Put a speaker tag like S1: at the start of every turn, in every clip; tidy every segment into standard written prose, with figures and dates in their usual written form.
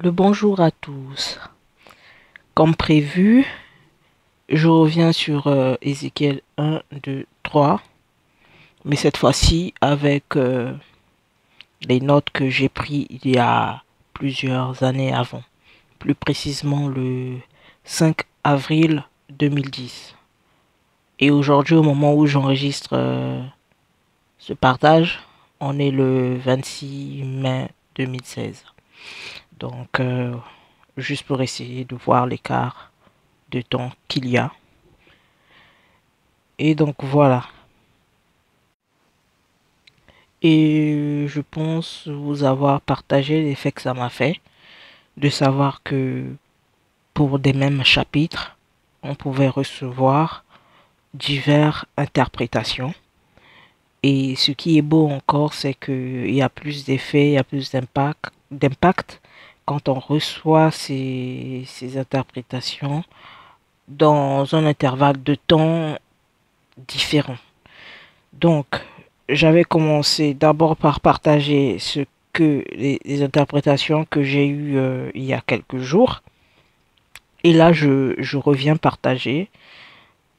S1: Le bonjour à tous. Comme prévu, je reviens sur Ézéchiel 1, 2, 3, mais cette fois-ci avec les notes que j'ai prises il y a plusieurs années avant, plus précisément le 5 avril 2010. Et aujourd'hui, au moment où j'enregistre ce partage, on est le 26 mai 2016. Donc, juste pour essayer de voir l'écart de temps qu'il y a. Et donc voilà. Et je pense vous avoir partagé l'effet que ça m'a fait de savoir que pour des mêmes chapitres, on pouvait recevoir diverses interprétations. Et ce qui est beau encore, c'est qu'il y a plus d'effets, il y a plus d'impact quand on reçoit ces interprétations dans un intervalle de temps différent. Donc, j'avais commencé d'abord par partager les interprétations que j'ai eues il y a quelques jours. Et là, je reviens partager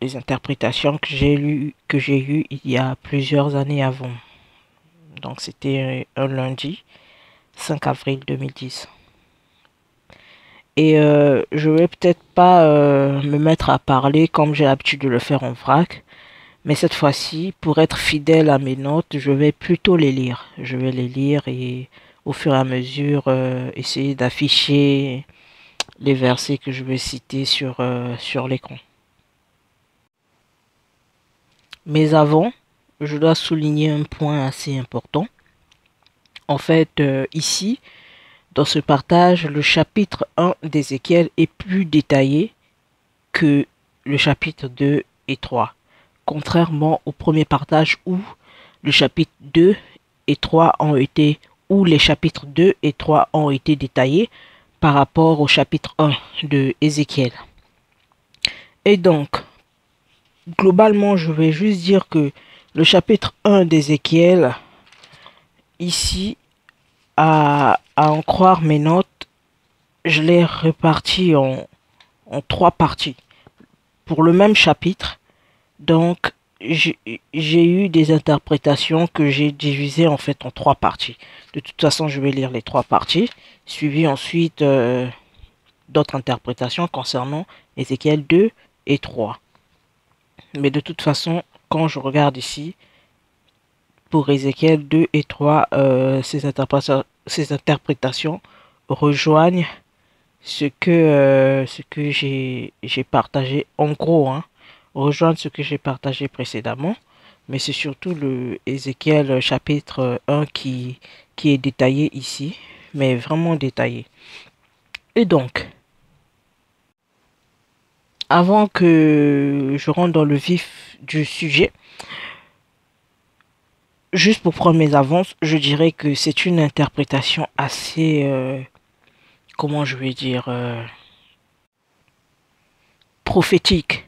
S1: les interprétations que j'ai eues il y a plusieurs années avant. Donc, c'était un lundi, 5 avril 2010. Et je vais peut-être pas me mettre à parler comme j'ai l'habitude de le faire en vrac. Mais cette fois-ci, pour être fidèle à mes notes, je vais plutôt les lire. Je vais les lire et au fur et à mesure essayer d'afficher les versets que je vais citer sur l'écran. Mais avant, je dois souligner un point assez important. En fait, ici, dans ce partage, le chapitre 1 d'Ézéchiel est plus détaillé que le chapitre 2 et 3. Contrairement au premier partage où le chapitre 2 et 3 ont été, où les chapitres 2 et 3 ont été détaillés par rapport au chapitre 1 de Ézéchiel. Et donc, globalement, je vais juste dire que le chapitre 1 d'Ézéchiel, ici, à en croire mes notes, je l'ai réparti en 3 parties. Pour le même chapitre, donc, j'ai eu des interprétations que j'ai divisées en fait en 3 parties. De toute façon, je vais lire les 3 parties, suivi ensuite d'autres interprétations concernant Ézéchiel 2 et 3. Mais de toute façon, quand je regarde ici, pour Ézéchiel 2 et 3, ces interprétations rejoignent ce que j'ai partagé en gros, hein, rejoindre ce que j'ai partagé précédemment, mais c'est surtout le Ézéchiel chapitre 1 qui est détaillé ici, mais vraiment détaillé. Et donc, avant que je rentre dans le vif du sujet, juste pour prendre mes avances, je dirais que c'est une interprétation assez, comment je vais dire, prophétique,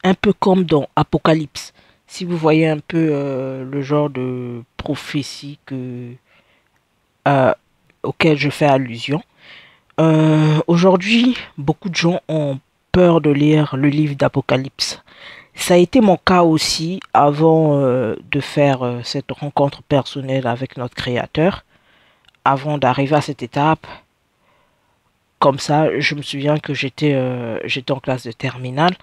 S1: un peu comme dans Apocalypse. Si vous voyez un peu le genre de prophétie euh, auquel je fais allusion. Aujourd'hui, beaucoup de gens ont peur de lire le livre d'Apocalypse. Ça a été mon cas aussi avant de faire cette rencontre personnelle avec notre Créateur. Avant d'arriver à cette étape, comme ça, je me souviens que j'étais en classe de terminale.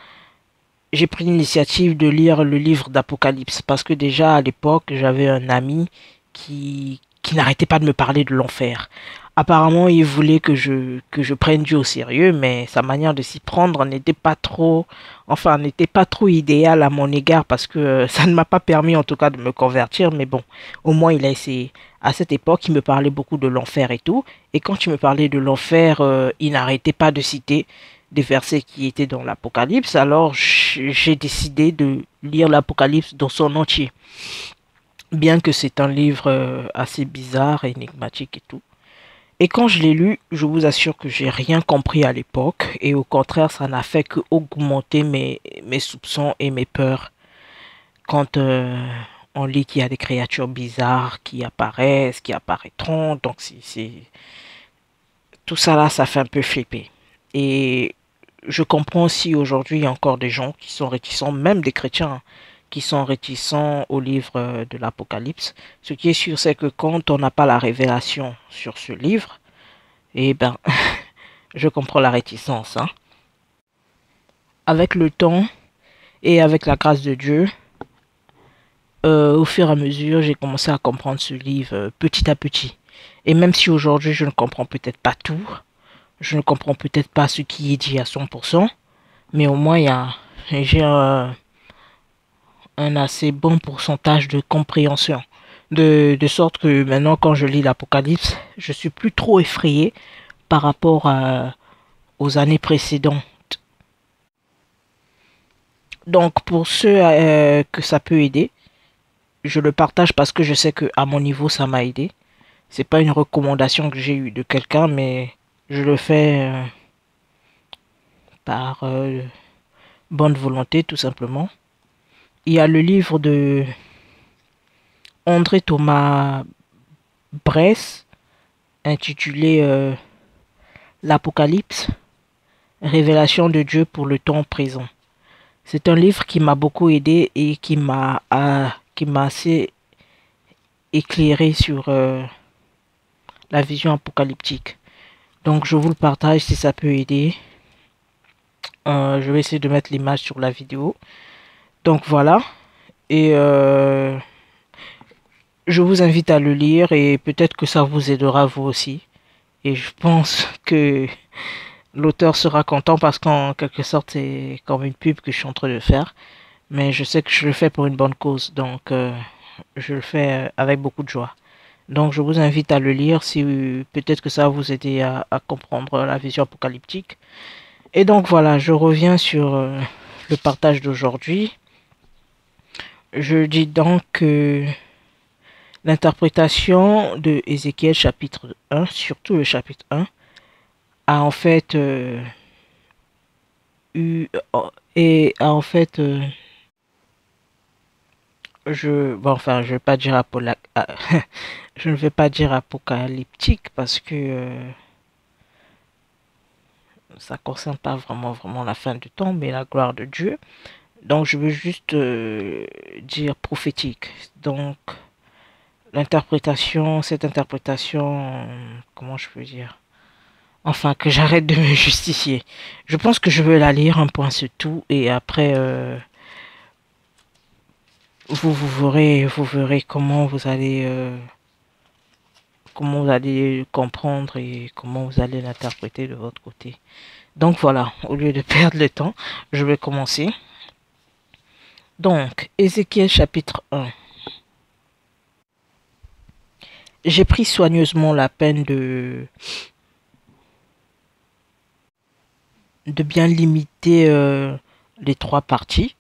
S1: J'ai pris l'initiative de lire le livre d'Apocalypse parce que déjà à l'époque, j'avais un ami qui n'arrêtait pas de me parler de l'enfer. Apparemment, il voulait que je prenne Dieu au sérieux, mais sa manière de s'y prendre n'était pas trop idéale à mon égard parce que ça ne m'a pas permis en tout cas de me convertir, mais bon, au moins il a essayé. À cette époque, il me parlait beaucoup de l'enfer et tout, et quand il me parlait de l'enfer, il n'arrêtait pas de citer des versets qui étaient dans l'Apocalypse, alors j'ai décidé de lire l'Apocalypse dans son entier. Bien que c'est un livre assez bizarre, énigmatique et tout. Et quand je l'ai lu, je vous assure que j'ai rien compris à l'époque, et au contraire, ça n'a fait que augmenter mes soupçons et mes peurs quand on lit qu'il y a des créatures bizarres qui apparaissent, qui apparaîtront, donc c'est tout ça là, ça fait un peu flipper. Et je comprends aussi aujourd'hui, il y a encore des gens qui sont réticents, même des chrétiens, hein, qui sont réticents au livre de l'Apocalypse. Ce qui est sûr, c'est que quand on n'a pas la révélation sur ce livre, eh ben, je comprends la réticence, hein. Avec le temps et avec la grâce de Dieu, au fur et à mesure, j'ai commencé à comprendre ce livre petit à petit. Et même si aujourd'hui, je ne comprends peut-être pas tout, je ne comprends peut-être pas ce qui est dit à 100%, mais au moins, j'ai un assez bon pourcentage de compréhension. De sorte que maintenant, quand je lis l'Apocalypse, je suis plus trop effrayé par rapport aux années précédentes. Donc, pour ceux que ça peut aider, je le partage parce que je sais que à mon niveau, ça m'a aidé. C'est pas une recommandation que j'ai eue de quelqu'un, mais je le fais par bonne volonté, tout simplement. Il y a le livre de André Thomas Bress, intitulé L'Apocalypse, révélation de Dieu pour le temps présent. C'est un livre qui m'a beaucoup aidé et qui m'a assez éclairé sur la vision apocalyptique. Donc je vous le partage si ça peut aider. Je vais essayer de mettre l'image sur la vidéo. Donc voilà. Et je vous invite à le lire et peut-être que ça vous aidera vous aussi. Et je pense que l'auteur sera content parce qu'en quelque sorte c'est comme une pub que je suis en train de faire. Mais je sais que je le fais pour une bonne cause. Donc je le fais avec beaucoup de joie. Donc je vous invite à le lire si peut-être que ça va vous aider à comprendre la vision apocalyptique. Et donc voilà, je reviens sur le partage d'aujourd'hui. Je dis donc que l'interprétation de Ézéchiel chapitre 1, surtout le chapitre 1, a en fait et a en fait je vais pas dire je ne vais pas dire apocalyptique parce que ça concerne pas vraiment la fin du temps, mais la gloire de Dieu. Donc je veux juste dire prophétique. Donc cette interprétation, comment je peux dire? Enfin, que j'arrête de me justifier. Je pense que je vais la lire un point sur tout et après vous verrez comment vous allez comprendre et comment vous allez l'interpréter de votre côté. Donc voilà, au lieu de perdre le temps, je vais commencer. Donc, Ézéchiel chapitre 1. J'ai pris soigneusement la peine de bien limiter les trois parties.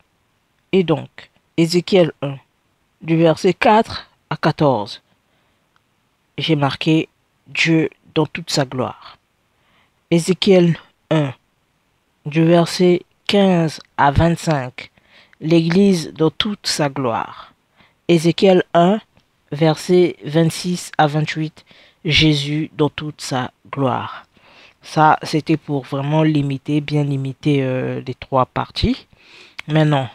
S1: Et donc, Ézéchiel 1, du verset 4 à 14, j'ai marqué Dieu dans toute sa gloire. Ézéchiel 1, du verset 15 à 25, l'Église dans toute sa gloire. Ézéchiel 1, verset 26 à 28, Jésus dans toute sa gloire. Ça, c'était pour vraiment bien limiter les trois parties. Maintenant,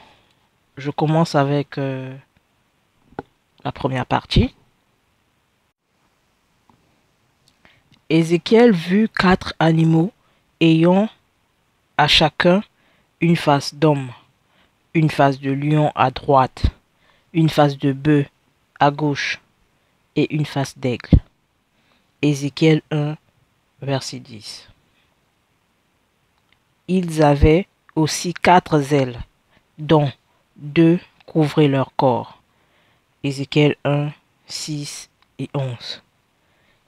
S1: je commence avec la première partie. Ézéchiel vit 4 animaux ayant à chacun une face d'homme, une face de lion à droite, une face de bœuf à gauche et une face d'aigle. Ézéchiel 1, verset 10. Ils avaient aussi 4 ailes, dont 2 couvraient leur corps. Ézéchiel 1, 6 et 11.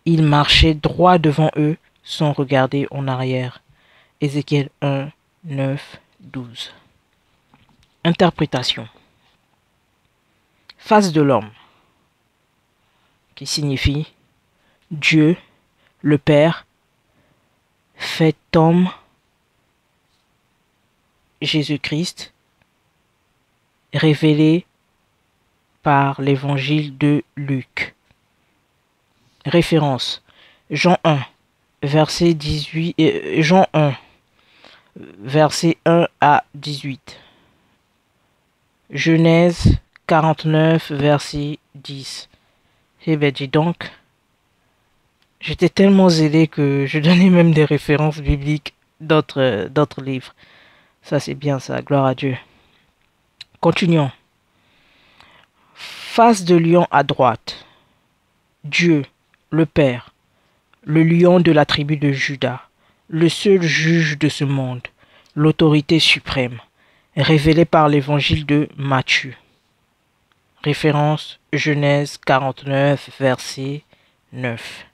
S1: Ils marchaient droit devant eux sans regarder en arrière. Ézéchiel 1, 9, 12. Interprétation. Face de l'homme, qui signifie Dieu, le Père, fait homme, Jésus-Christ, révélé par l'évangile de Luc. Référence Jean 1, verset 18, Jean 1, verset 1 à 18. Genèse 49, verset 10. Eh bien, dis donc, j'étais tellement zélé que je donnais même des références bibliques d'autres livres. Ça, c'est bien ça, gloire à Dieu. Continuons. Face de lion à droite. Dieu, le Père, le lion de la tribu de Juda, le seul juge de ce monde, l'autorité suprême, révélée par l'évangile de Matthieu. Référence Genèse 49, verset 9.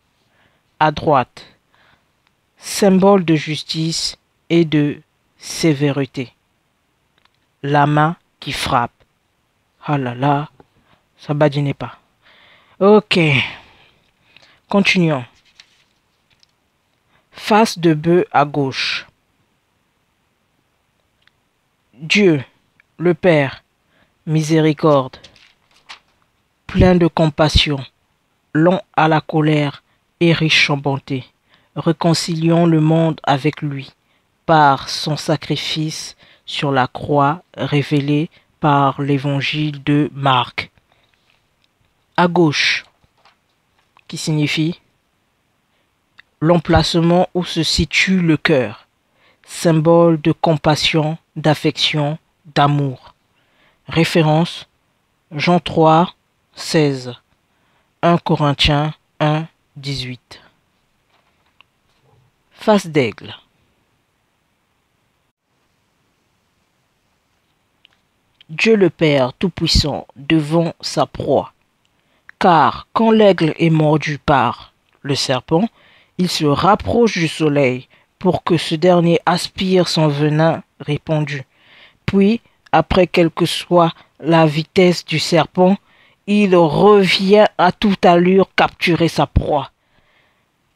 S1: À droite, symbole de justice et de sévérité. La main qui frappe. Ah là là, ça badinait pas. Ok, continuons. Face de bœuf à gauche. Dieu, le Père, miséricorde, plein de compassion, lent à la colère et riche en bonté, réconciliant le monde avec lui par son sacrifice sur la croix révélé par l'évangile de Marc. À gauche, qui signifie l'emplacement où se situe le cœur, symbole de compassion, d'affection, d'amour. Référence Jean 3, 16, 1 Corinthiens 1, 18. Face d'aigle. Dieu le Père Tout-Puissant devant sa proie. Car quand l'aigle est mordu par le serpent, il se rapproche du soleil pour que ce dernier aspire son venin répandu. Puis, après quelle que soit la vitesse du serpent, il revient à toute allure capturer sa proie.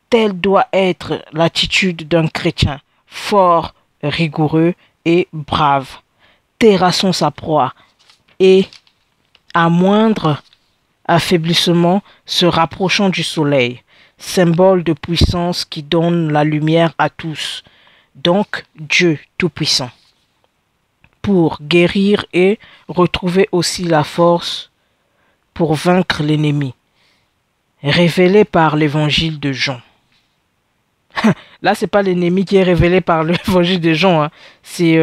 S1: Telle doit être l'attitude d'un chrétien, fort, rigoureux et brave, terrassant sa proie et, à moindre affaiblissement, se rapprochant du soleil, symbole de puissance qui donne la lumière à tous, donc Dieu Tout-Puissant, pour guérir et retrouver aussi la force pour vaincre l'ennemi, révélé par l'évangile de Jean. Là, c'est pas l'ennemi qui est révélé par l'évangile de Jean, hein. C'est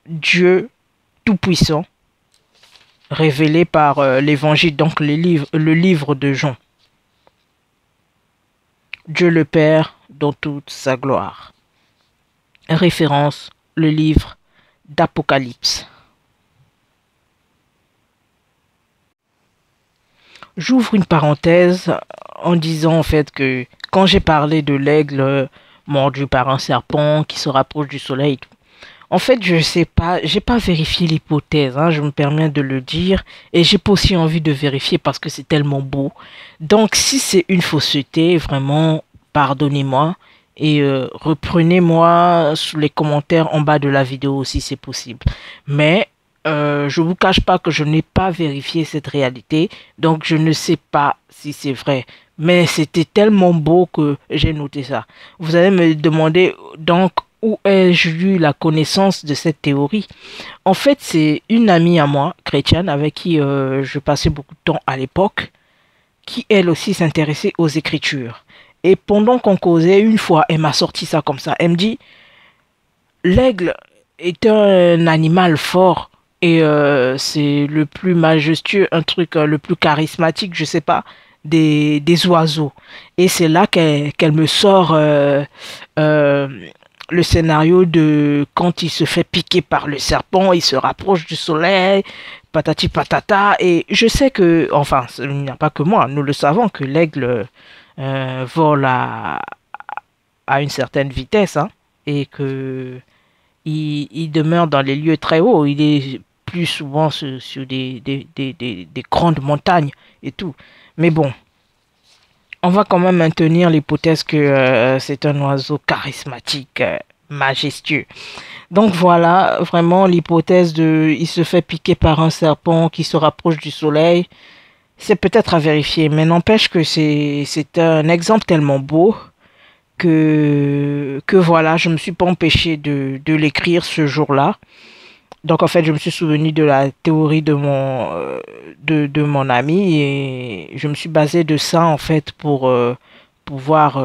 S1: Dieu Tout-Puissant, révélé par l'évangile, donc le livre de Jean. Dieu le Père dans toute sa gloire. Référence, le livre d'Apocalypse. J'ouvre une parenthèse en disant en fait que quand j'ai parlé de l'aigle mordu par un serpent qui se rapproche du soleil, en fait je sais pas, j'ai pas vérifié l'hypothèse, hein, je me permets de le dire, et j'ai pas aussi envie de vérifier parce que c'est tellement beau. Donc si c'est une fausseté, vraiment pardonnez-moi et reprenez-moi sous les commentaires en bas de la vidéo si c'est possible. Mais je vous cache pas que je n'ai pas vérifié cette réalité, donc je ne sais pas si c'est vrai. Mais c'était tellement beau que j'ai noté ça. Vous allez me demander donc où ai-je eu la connaissance de cette théorie? En fait, c'est une amie à moi, chrétienne, avec qui je passais beaucoup de temps à l'époque, qui elle aussi s'intéressait aux Écritures. Et pendant qu'on causait, une fois, elle m'a sorti ça comme ça. Elle me dit, l'aigle est un animal fort et c'est le plus majestueux, un truc le plus charismatique, je sais pas, des oiseaux. Et c'est là qu'elle me sort le scénario de quand il se fait piquer par le serpent, il se rapproche du soleil, patati patata. Et je sais que, enfin, il n'y a pas que moi, nous le savons que l'aigle vole à une certaine vitesse, hein, et que il demeure dans les lieux très hauts. Il est plus souvent sur des grandes montagnes et tout. Mais bon, on va quand même maintenir l'hypothèse que c'est un oiseau charismatique, majestueux. Donc voilà, vraiment l'hypothèse de il se fait piquer par un serpent qui se rapproche du soleil. C'est peut-être à vérifier, mais n'empêche que c'est un exemple tellement beau que voilà, je me suis pas empêché de l'écrire ce jour-là. Donc en fait, je me suis souvenu de la théorie de mon ami et je me suis basé de ça en fait pour pouvoir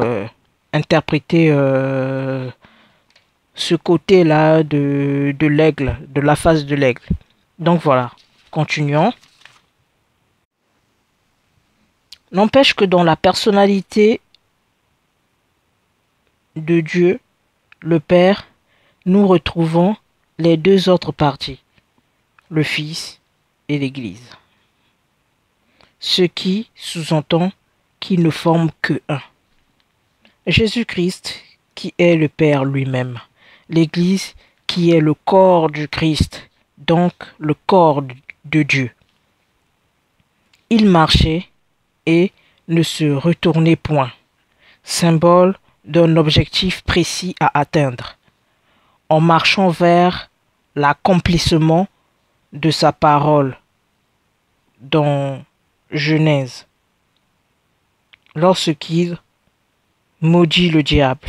S1: interpréter ce côté-là de l'aigle, de la face de l'aigle. Donc voilà, continuons. N'empêche que dans la personnalité de Dieu, le Père, nous retrouvons les deux autres parties, le Fils et l'Église. Ce qui sous-entend qu'ils ne forment que un. Jésus-Christ qui est le Père lui-même. L'Église qui est le corps du Christ, donc le corps de Dieu. Il marchait et ne se retournait point, symbole d'un objectif précis à atteindre, en marchant vers l'accomplissement de sa parole dans Genèse, lorsqu'il maudit le diable,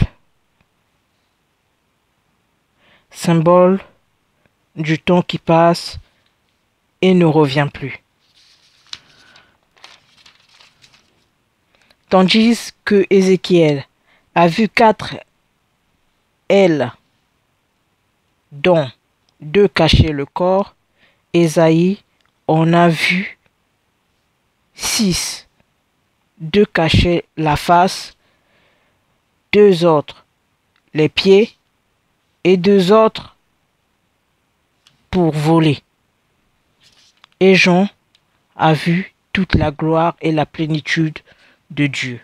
S1: symbole du temps qui passe et ne revient plus. Tandis que Ézéchiel a vu 4 ailes, dont 2 cachaient le corps, Ésaïe en a vu 6, 2 cachaient la face, 2 autres les pieds et 2 autres pour voler. Et Jean a vu toute la gloire et la plénitude de Dieu.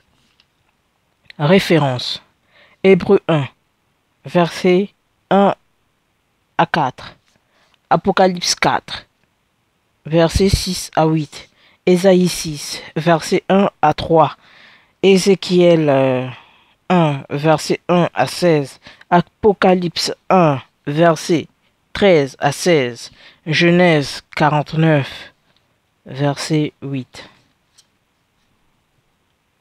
S1: Référence. Hébreux 1, versets 1 à 4. Apocalypse 4, versets 6 à 8. Ésaïe 6, versets 1 à 3. Ézéchiel 1, verset 1 à 16. Apocalypse 1, verset 13 à 16. Genèse 49, verset 8.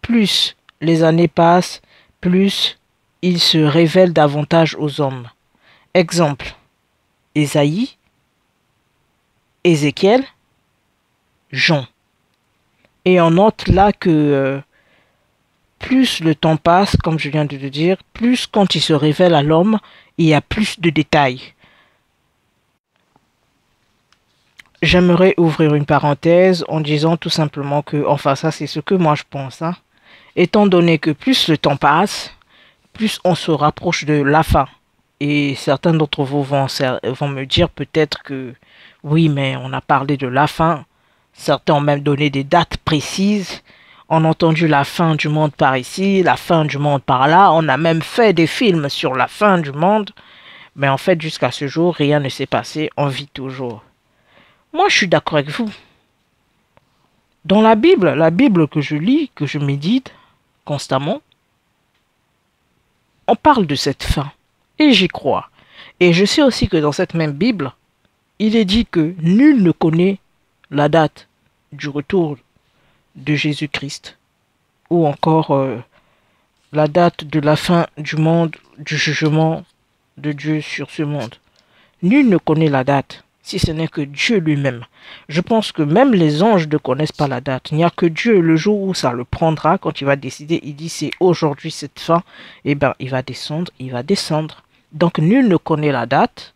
S1: Plus les années passent, plus il se révèle davantage aux hommes. Exemple, Ésaïe, Ézéchiel, Jean. Et on note là que plus le temps passe, comme je viens de le dire, plus quand il se révèle à l'homme, il y a plus de détails. J'aimerais ouvrir une parenthèse en disant tout simplement que, enfin ça c'est ce que moi je pense, hein. Étant donné que plus le temps passe, plus on se rapproche de la fin. Et certains d'entre vous vont me dire peut-être que oui, mais on a parlé de la fin. Certains ont même donné des dates précises. On a entendu la fin du monde par ici, la fin du monde par là. On a même fait des films sur la fin du monde. Mais en fait, jusqu'à ce jour, rien ne s'est passé. On vit toujours. Moi, je suis d'accord avec vous. Dans la Bible que je lis, que je médite constamment, on parle de cette fin. Et j'y crois. Et je sais aussi que dans cette même Bible, il est dit que nul ne connaît la date du retour de Jésus-Christ. Ou encore la date de la fin du monde, du jugement de Dieu sur ce monde. Nul ne connaît la date, si ce n'est que Dieu lui-même. Je pense que même les anges ne connaissent pas la date. Il n'y a que Dieu, le jour où ça le prendra, quand il va décider, il dit c'est aujourd'hui cette fin, et bien il va descendre, il va descendre. Donc nul ne connaît la date.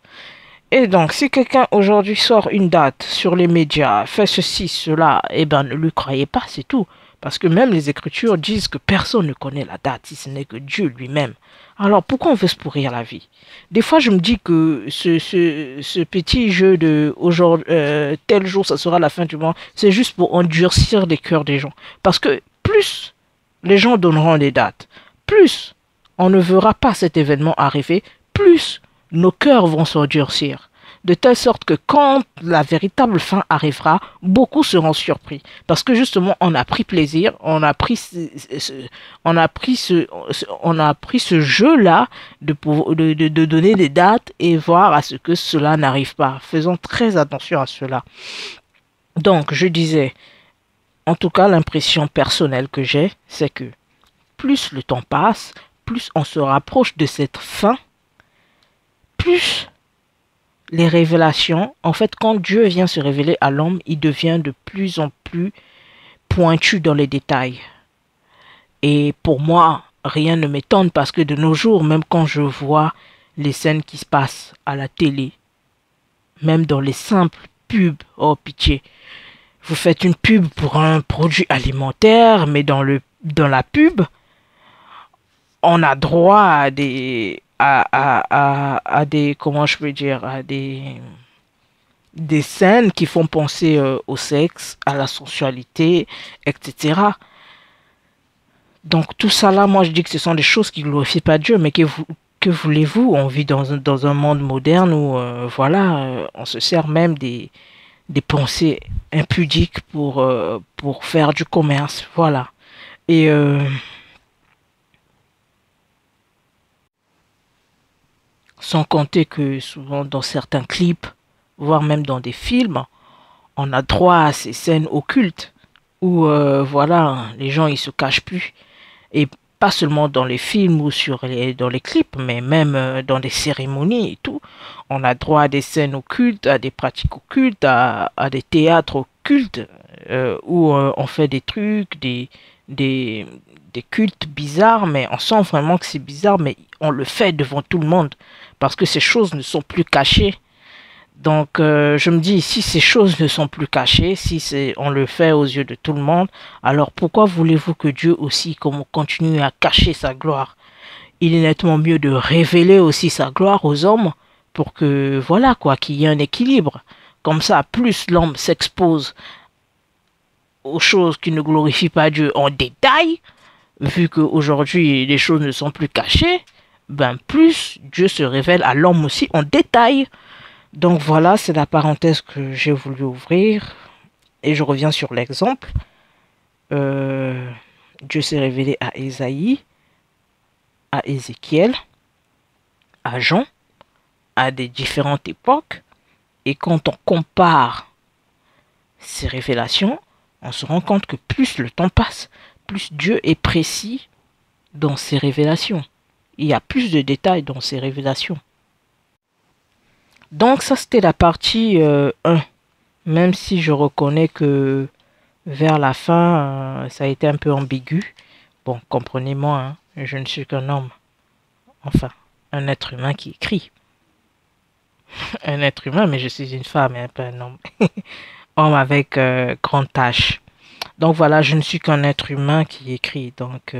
S1: Et donc si quelqu'un aujourd'hui sort une date sur les médias, fait ceci, cela, et bien ne lui croyez pas, c'est tout. Parce que même les Écritures disent que personne ne connaît la date, si ce n'est que Dieu lui-même. Alors pourquoi on veut se pourrir la vie? Des fois je me dis que ce petit jeu de aujourd'hui, tel jour ça sera la fin du monde, c'est juste pour endurcir les cœurs des gens. Parce que plus les gens donneront des dates, plus on ne verra pas cet événement arriver, plus nos cœurs vont s'endurcir. De telle sorte que quand la véritable fin arrivera, beaucoup seront surpris. Parce que justement, on a pris plaisir, on a pris ce jeu-là de donner des dates et voir à ce que cela n'arrive pas. Faisons très attention à cela. Donc, je disais, En tout cas, l'impression personnelle que j'ai, c'est que plus le temps passe, plus on se rapproche de cette fin, plus les révélations, en fait, quand Dieu vient se révéler à l'homme, il devient de plus en plus pointu dans les détails. Et pour moi, rien ne m'étonne parce que de nos jours, même quand je vois les scènes qui se passent à la télé, même dans les simples pubs, oh pitié, vous faites une pub pour un produit alimentaire, mais dans la pub, on a droit à des comment je peux dire, à des scènes qui font penser au sexe, à la sensualité, etc. Donc tout ça là, moi je dis que ce sont des choses qui ne glorifient pas Dieu, mais que voulez-vous? On vit dans un monde moderne où voilà, on se sert même des pensées impudiques pour faire du commerce. Voilà. Et sans compter que souvent dans certains clips, voire même dans des films, on a droit à ces scènes occultes où voilà, les gens ils se cachent plus. Et pas seulement dans les films ou dans les clips, mais même dans des cérémonies et tout. On a droit à des scènes occultes, à des pratiques occultes, à des théâtres occultes où on fait des trucs, des, des cultes bizarres, mais on sent vraiment que c'est bizarre, mais on le fait devant tout le monde parce que ces choses ne sont plus cachées. Donc, je me dis, si ces choses ne sont plus cachées, si on le fait aux yeux de tout le monde, alors pourquoi voulez-vous que Dieu aussi continue à cacher sa gloire? Il est nettement mieux de révéler aussi sa gloire aux hommes pour que, voilà quoi, qu'il y ait un équilibre. Comme ça, plus l'homme s'expose aux choses qui ne glorifient pas Dieu en détail, vu qu'aujourd'hui les choses ne sont plus cachées, ben plus Dieu se révèle à l'homme aussi en détail. Donc voilà, c'est la parenthèse que j'ai voulu ouvrir. Et je reviens sur l'exemple. Dieu s'est révélé à Ésaïe, à Ézéchiel, à Jean, à des différentes époques. Et quand on compare ces révélations, on se rend compte que plus le temps passe, plus Dieu est précis dans ses révélations. Il y a plus de détails dans ses révélations. Donc ça c'était la partie 1. Même si je reconnais que vers la fin, ça a été un peu ambigu. Bon, comprenez-moi, hein, je ne suis qu'un homme. Enfin, un être humain qui écrit. Un être humain, mais je suis une femme et pas un homme. Homme avec grande tâche. Donc voilà, je ne suis qu'un être humain qui écrit. Donc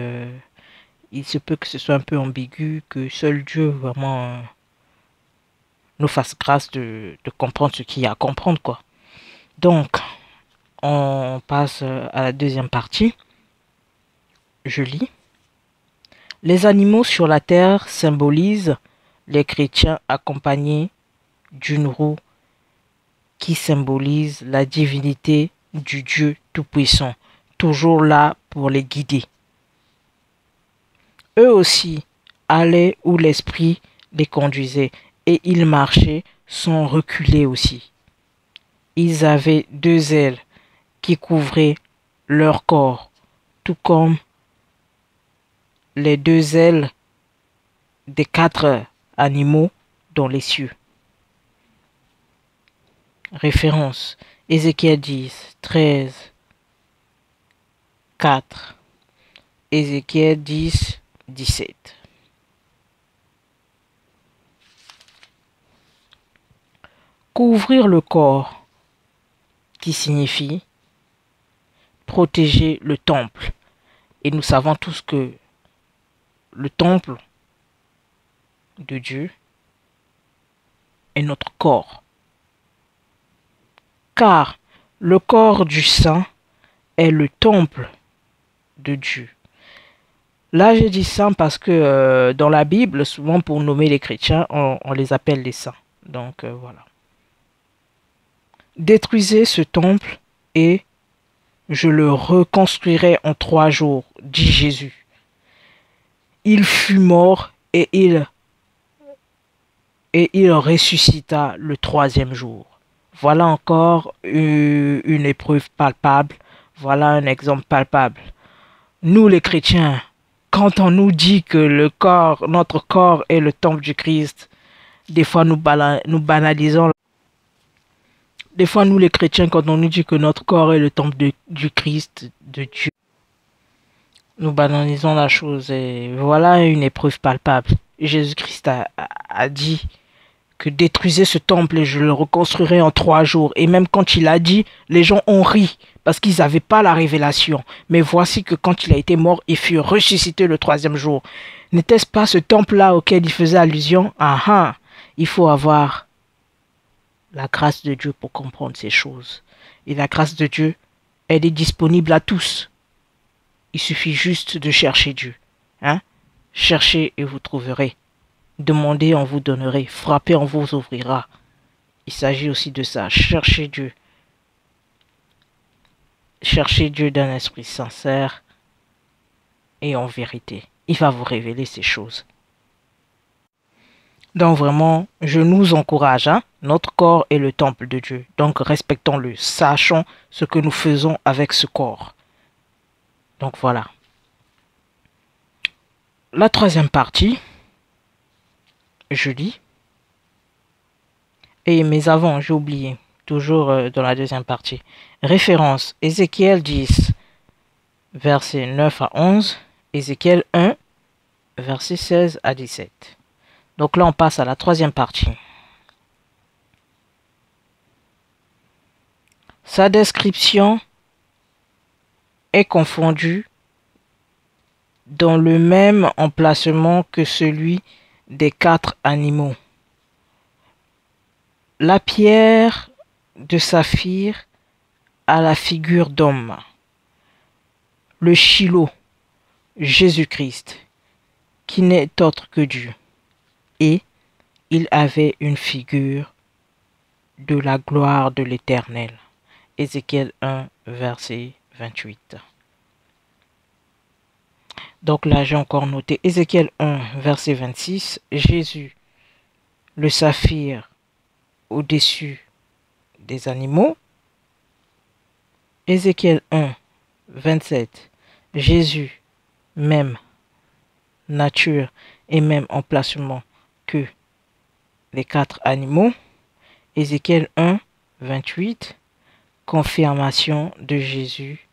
S1: il se peut que ce soit un peu ambigu, que seul Dieu vraiment nous fasse grâce de comprendre ce qu'il y a à comprendre, quoi. Donc, on passe à la deuxième partie. Je lis. Les animaux sur la terre symbolisent les chrétiens accompagnés d'une roue qui symbolise la divinité du Dieu Tout-Puissant, toujours là pour les guider. Eux aussi allaient où l'esprit les conduisait et ils marchaient sans reculer aussi. Ils avaient 2 ailes qui couvraient leur corps, tout comme les 2 ailes des 4 animaux dans les cieux. Référence Ézéchiel 10, 13, 4. Ézéchiel 10, 17. Couvrir le corps, qui signifie protéger le temple. Et nous savons tous que le temple de Dieu est notre corps. Car le corps du saint est le temple de Dieu. Là, j'ai dit saint parce que dans la Bible, souvent pour nommer les chrétiens, on les appelle les saints. Donc voilà. Détruisez ce temple et je le reconstruirai en 3 jours, dit Jésus. Il fut mort et il ressuscita le 3e jour. Voilà encore une épreuve palpable. Voilà un exemple palpable. Nous les chrétiens, quand on nous dit que notre corps est le temple du Christ, des fois nous banalisons. Des fois nous les chrétiens, quand on nous dit que notre corps est le temple du Christ, de Dieu, nous banalisons la chose. Et voilà une épreuve palpable. Jésus-Christ a dit que détruisez ce temple et je le reconstruirai en 3 jours. Et même quand il a dit, les gens ont ri parce qu'ils n'avaient pas la révélation. Mais voici que quand il a été mort, il fut ressuscité le 3e jour. N'était-ce pas ce temple-là auquel il faisait allusion? Ah ah, il faut avoir la grâce de Dieu pour comprendre ces choses. Et la grâce de Dieu, elle est disponible à tous. Il suffit juste de chercher Dieu. Hein? Cherchez et vous trouverez. Demandez, on vous donnerait. Frappez, on vous ouvrira. Il s'agit aussi de ça. Cherchez Dieu. Cherchez Dieu d'un esprit sincère et en vérité. Il va vous révéler ces choses. Donc vraiment, je nous encourage. Hein? Notre corps est le temple de Dieu. Donc respectons-le. Sachons ce que nous faisons avec ce corps. Donc voilà. La 3e partie, je lis. Et mais avant, j'ai oublié. Toujours dans la 2e partie. Référence, Ézéchiel 10, versets 9 à 11. Ézéchiel 1, versets 16 à 17. Donc là, on passe à la 3e partie. Sa description est confondue dans le même emplacement que celui des 4 animaux. La pierre de saphir a la figure d'homme. Le Shiloh, Jésus-Christ, qui n'est autre que Dieu. Et il avait une figure de la gloire de l'Éternel. Ézéchiel 1, verset 28. Donc là, j'ai encore noté Ézéchiel 1, verset 26. Jésus, le saphir au-dessus des animaux. Ézéchiel 1, 27. Jésus, même nature et même emplacement que les 4 animaux. Ézéchiel 1, 28. Confirmation de Jésus.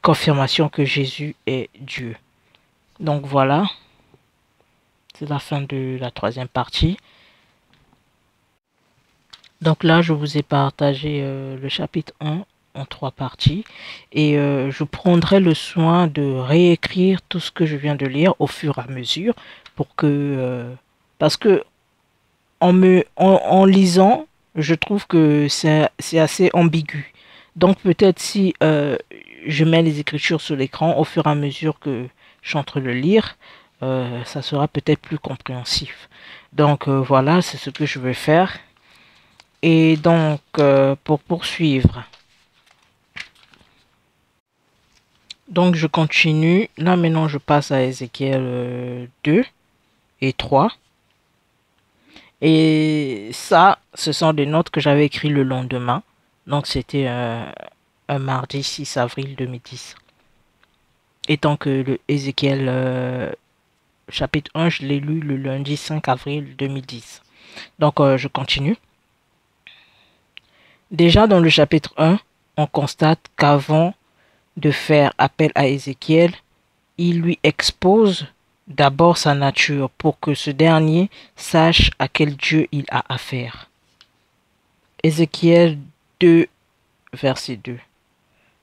S1: Confirmation que Jésus est Dieu. Donc voilà. C'est la fin de la 3e partie. Donc là, je vous ai partagé le chapitre 1 en 3 parties. Et je prendrai le soin de réécrire tout ce que je viens de lire au fur et à mesure. Pour que, parce que en lisant, je trouve que c'est assez ambigu. Donc peut-être si je mets les écritures sur l'écran au fur et à mesure que je suis en train de le lire, ça sera peut-être plus compréhensif. Donc voilà, c'est ce que je vais faire. Et donc, pour poursuivre, donc je continue. Là maintenant, je passe à Ézéchiel 2 et 3. Et ça, ce sont des notes que j'avais écrites le lendemain. Donc c'était un mardi 6 avril 2010. Étant que le Ézéchiel chapitre 1, je l'ai lu le lundi 5 avril 2010. Donc je continue. Déjà dans le chapitre 1, on constate qu'avant de faire appel à Ézéchiel, il lui expose d'abord sa nature pour que ce dernier sache à quel Dieu il a affaire. Ézéchiel 2, verset 2.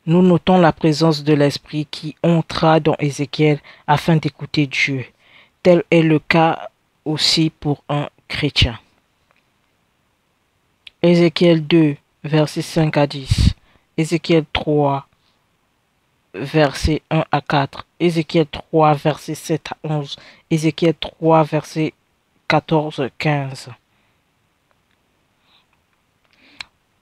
S1: Nous notons la présence de l'Esprit qui entra dans Ézéchiel afin d'écouter Dieu. Tel est le cas aussi pour un chrétien. Ézéchiel 2, versets 5 à 10. Ézéchiel 3, versets 1 à 4. Ézéchiel 3, versets 7 à 11. Ézéchiel 3, versets 14 à 15.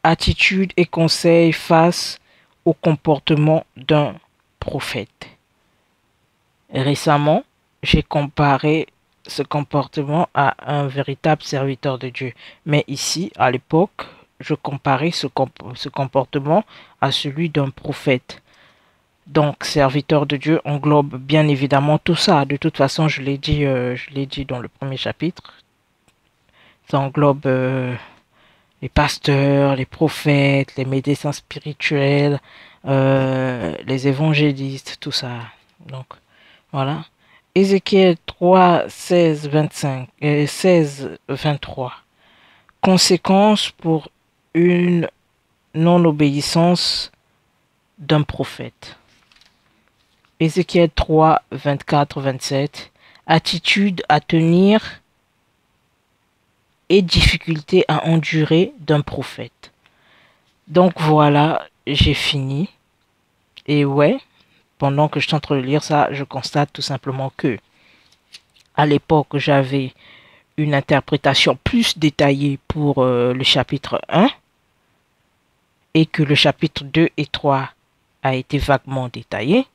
S1: Attitude et conseil face au comportement d'un prophète. Récemment, j'ai comparé ce comportement à un véritable serviteur de Dieu. Mais ici, à l'époque, je comparais ce comportement à celui d'un prophète. Donc, serviteur de Dieu englobe bien évidemment tout ça. De toute façon, je l'ai dit dans le premier chapitre. Ça englobe les pasteurs, les prophètes, les médecins spirituels, les évangélistes, tout ça. Donc, voilà. Ézéchiel 3, 16, 25, 16, 23. Conséquences pour une non-obéissance d'un prophète. Ézéchiel 3, 24, 27. Attitude à tenir et difficulté à endurer d'un prophète. Donc voilà, j'ai fini. Et ouais, pendant que je suis en train de lire ça, je constate tout simplement que à l'époque, j'avais une interprétation plus détaillée pour le chapitre 1 et que le chapitre 2 et 3 a été vaguement détaillé.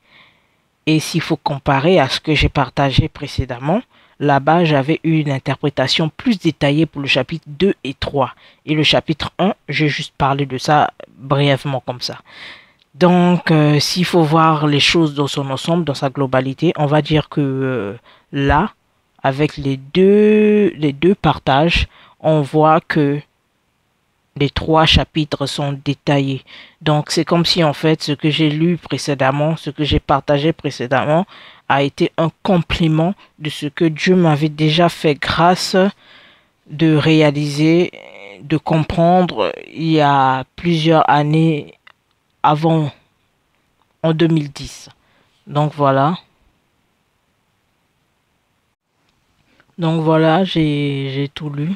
S1: Et s'il faut comparer à ce que j'ai partagé précédemment, là-bas, j'avais eu une interprétation plus détaillée pour le chapitre 2 et 3. Et le chapitre 1, j'ai juste parlé de ça brièvement comme ça. Donc, s'il faut voir les choses dans son ensemble, dans sa globalité, on va dire que là, avec les deux partages, on voit que les 3 chapitres sont détaillés. Donc, c'est comme si, en fait, ce que j'ai lu précédemment, ce que j'ai partagé précédemment, a été un complément de ce que Dieu m'avait déjà fait grâce de réaliser, de comprendre il y a plusieurs années avant, en 2010. Donc, voilà. Donc, voilà, j'ai tout lu.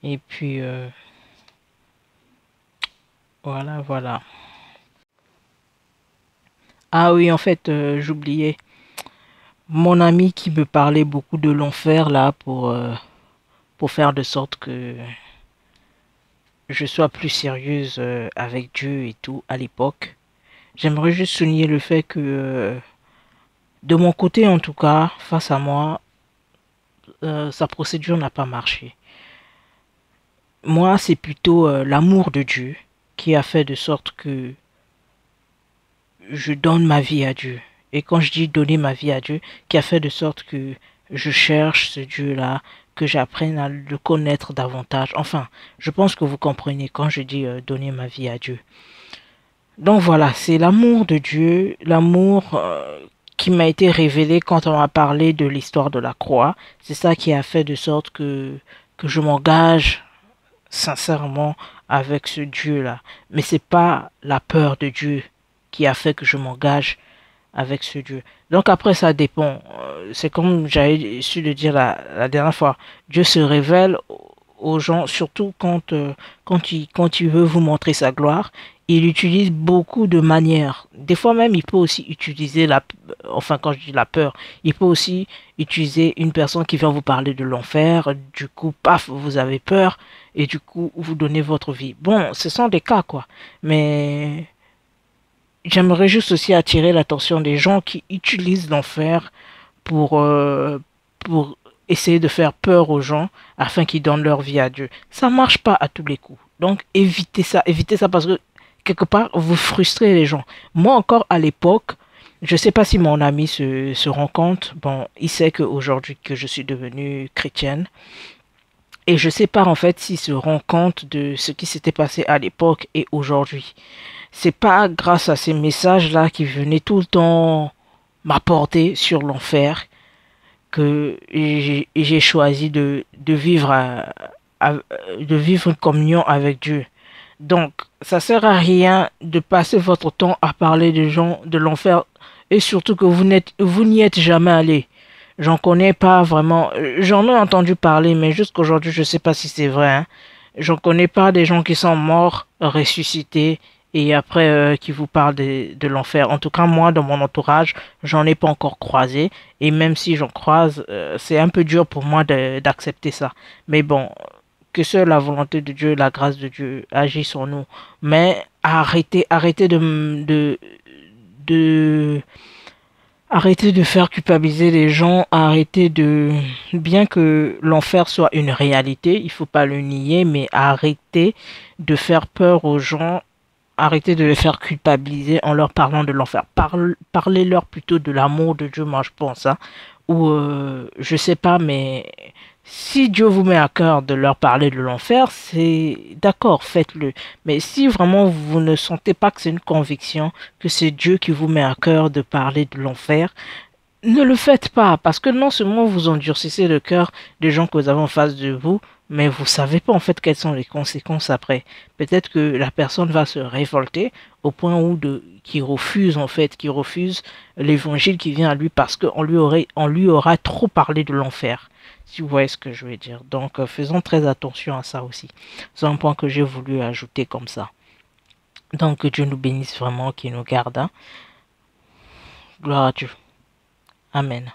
S1: Et puis, voilà. Ah oui, en fait, j'oubliais. Mon ami qui me parlait beaucoup de l'enfer, là, pour faire de sorte que je sois plus sérieuse avec Dieu et tout, à l'époque. J'aimerais juste souligner le fait que, de mon côté en tout cas, face à moi, sa procédure n'a pas marché. Moi, c'est plutôt l'amour de Dieu qui a fait de sorte que je donne ma vie à Dieu. Et quand je dis donner ma vie à Dieu, qui a fait de sorte que je cherche ce Dieu-là, que j'apprenne à le connaître davantage. Enfin, je pense que vous comprenez quand je dis donner ma vie à Dieu. Donc voilà, c'est l'amour de Dieu, l'amour qui m'a été révélé quand on m'a parlé de l'histoire de la croix. C'est ça qui a fait de sorte que je m'engage sincèrement avec ce Dieu-là. Mais c'est pas la peur de Dieu qui a fait que je m'engage avec ce Dieu. Donc après, ça dépend. C'est comme j'avais su le dire la dernière fois. Dieu se révèle aux gens, surtout quand il veut vous montrer sa gloire. Il utilise beaucoup de manières. Des fois même, il peut aussi utiliser enfin quand je dis la peur, il peut aussi utiliser une personne qui vient vous parler de l'enfer. Du coup, paf, vous avez peur et du coup, vous donnez votre vie. Bon, ce sont des cas quoi. Mais j'aimerais juste aussi attirer l'attention des gens qui utilisent l'enfer pour essayer de faire peur aux gens afin qu'ils donnent leur vie à Dieu. Ça marche pas à tous les coups. Donc évitez ça parce que quelque part vous frustrez les gens. Moi encore à l'époque, je sais pas si mon ami se rend compte. Bon, il sait qu'aujourd'hui que je suis devenue chrétienne. Et je sais pas en fait s'il se rend compte de ce qui s'était passé à l'époque et aujourd'hui. C'est pas grâce à ces messages-là qui venaient tout le temps m'apporter sur l'enfer que j'ai choisi de vivre de vivre une communion avec Dieu. Donc, ça sert à rien de passer votre temps à parler des gens de l'enfer et surtout que vous n'y êtes jamais allé. J'en connais pas vraiment. J'en ai entendu parler, mais jusqu'aujourd'hui, je sais pas si c'est vrai. Hein. J'en connais pas des gens qui sont morts, ressuscités et après qui vous parlent de l'enfer. En tout cas, moi, dans mon entourage, j'en ai pas encore croisé. Et même si j'en croise, c'est un peu dur pour moi d'accepter ça. Mais bon, que seule la volonté de Dieu, la grâce de Dieu agisse en nous. Mais arrêtez de Arrêtez de faire culpabiliser les gens, arrêtez de... Bien que l'enfer soit une réalité, il faut pas le nier, mais arrêtez de faire peur aux gens, arrêtez de les faire culpabiliser en leur parlant de l'enfer. Parlez-leur plutôt de l'amour de Dieu, moi je pense, hein. Ou je sais pas, mais si Dieu vous met à cœur de leur parler de l'enfer, c'est d'accord, faites-le. Mais si vraiment vous ne sentez pas que c'est une conviction, que c'est Dieu qui vous met à cœur de parler de l'enfer, ne le faites pas, parce que non seulement vous endurcissez le cœur des gens que vous avez en face de vous, mais vous savez pas en fait quelles sont les conséquences après. Peut-être que la personne va se révolter au point où qui refuse en fait, qui refuse l'évangile qui vient à lui parce on lui aura trop parlé de l'enfer. Si vous voyez ce que je veux dire. Donc faisons très attention à ça aussi. C'est un point que j'ai voulu ajouter comme ça. Donc que Dieu nous bénisse vraiment, qu'il nous garde, hein. Gloire à Dieu. Amen.